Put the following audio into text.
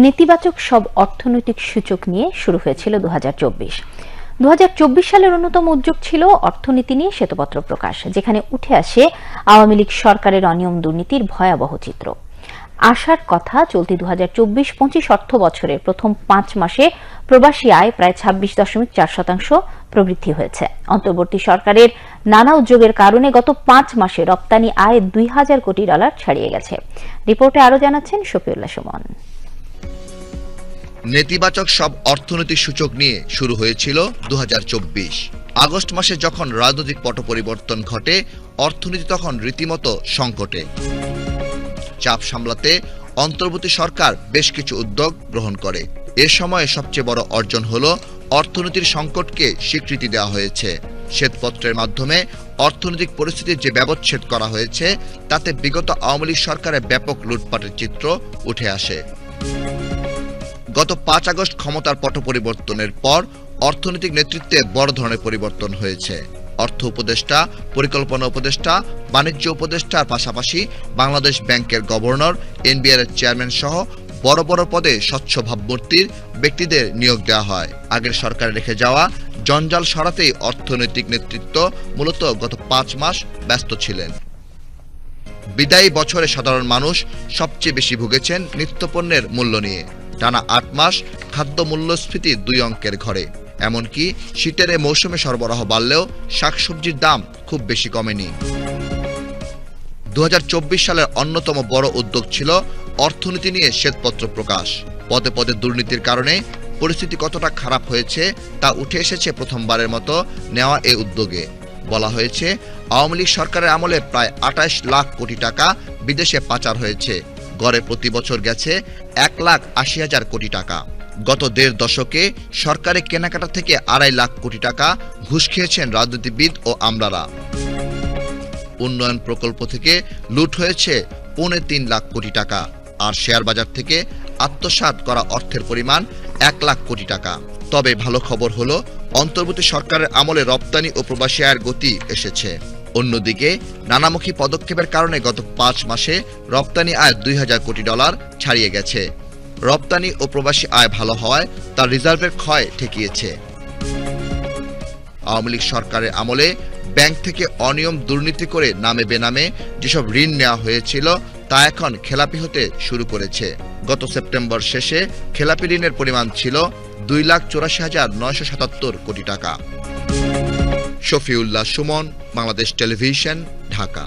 নেতিবাচক সব অর্থনৈতিক সূচক নিয়ে শুরু হয়েছিল 2024 সালের অন্যতম উদ্যোগ ছিল অর্থনীতি নিয়ে শ্বেতপত্র প্রকাশ, যেখানে উঠে আসে আওয়ামী লীগ সরকারের অনিয়ম দুর্নীতির ভয়াবহ চিত্র। আশার কথা, চলতি 2024-25 অর্থ বছরের প্রথম 5 মাসে প্রবাসী আয় প্রায় 26.4% প্রবৃদ্ধি হয়েছে। অন্তর্বর্তী সরকারের নানা উদ্যোগের কারণে গত 5 মাসে রপ্তানি আয় $2000 কোটি ছাড়িয়ে গেছে। রিপোর্টে আরো জানাচ্ছেন শফিউল্লাহ সুমন। নেতিবাচক সব অর্থনৈতিক সূচক নিয়ে শুরু হয়েছিল 2024। আগস্ট মাসে যখন রাজনৈতিক পট পরিবর্তন ঘটে, অর্থনীতি তখন রীতিমতো সংকটে। চাপ সামলাতে অন্তর্বর্তী সরকার বেশ কিছু উদ্যোগ গ্রহণ করে। এ সময়ে সবচেয়ে বড় অর্জন হলো অর্থনীতির সংকটকে স্বীকৃতি দেওয়া হয়েছে। শ্বেতপত্রের মাধ্যমে অর্থনৈতিক পরিস্থিতির যে ব্যবচ্ছেদ করা হয়েছে, তাতে বিগত আওয়ামী লীগ সরকারের ব্যাপক লুটপাটের চিত্র উঠে আসে। গত 5 আগস্ট ক্ষমতার পট পরিবর্তনের পর অর্থনৈতিক নেতৃত্বে বড় ধরনের পরিবর্তন হয়েছে। অর্থ উপদেষ্টা, পরিকল্পনা উপদেষ্টা, বাণিজ্য উপদেষ্টার পাশাপাশি বাংলাদেশ ব্যাংকের গভর্নর, এনবিআর এর চেয়ারম্যান সহ বড় বড় পদে স্বচ্ছ ভাবমূর্তির ব্যক্তিদের নিয়োগ দেওয়া হয়। আগের সরকার রেখে যাওয়া জঞ্জাল সরাতেই অর্থনৈতিক নেতৃত্ব মূলত গত 5 মাস ব্যস্ত ছিলেন। বিদায়ী বছরে সাধারণ মানুষ সবচেয়ে বেশি ভুগেছেন নিত্যপণ্যের মূল্য নিয়ে। টানা 8 মাস খাদ্য মূল্যস্ফীতি 2 অঙ্কের ঘরে। এমনকি শীতের এ মৌসুমে সরবরাহ বাড়লেও শাকসবজির দাম খুব বেশি কমেনি। 2024 সালের অন্যতম বড় উদ্যোগ ছিল অর্থনীতি নিয়ে শ্বেতপত্র প্রকাশ। পদে পদে দুর্নীতির কারণে পরিস্থিতি কতটা খারাপ হয়েছে তা উঠে এসেছে প্রথমবারের মতো নেওয়া এ উদ্যোগে। বলা হয়েছে, আওয়ামী লীগ সরকারের আমলে প্রায় 28 লাখ কোটি টাকা বিদেশে পাচার হয়েছে। গড়ে প্রতি বছর গেছে 1,80,000 কোটি টাকা। গত 1.5 দশকে সরকারি কেনাকাটা থেকে 2.5 লাখ কোটি টাকা ঘুষ খেয়েছেন রাজনীতিবিদ ও আমলারা। উন্নয়ন প্রকল্প থেকে লুট হয়েছে 3.25 লাখ কোটি টাকা, আর শেয়ার বাজার থেকে আত্মসাৎ করা অর্থের পরিমাণ 1 লাখ কোটি টাকা। তবে ভালো খবর হলো, অন্তর্বর্তী সরকারের আমলে রপ্তানি ও প্রবাসী আয়ের গতি এসেছে। অন্যদিকে নানামুখী পদক্ষেপের কারণে গত 5 মাসে রপ্তানি আয় $2000 কোটি ছাড়িয়ে গেছে। রপ্তানি ও প্রবাসী আয় ভালো হওয়ায় তার রিজার্ভের ক্ষয় ঠেকিয়েছে। আওয়ামী লীগ সরকারের আমলে ব্যাংক থেকে অনিয়ম দুর্নীতি করে নামে বেনামে যেসব ঋণ নেওয়া হয়েছিল, তা এখন খেলাপি হতে শুরু করেছে। গত সেপ্টেম্বর শেষে খেলাপি ঋণের পরিমাণ ছিল 2,84,977 কোটি টাকা। শফিউল্লাহ সুমন, বাংলাদেশ টেলিভিশন, ঢাকা।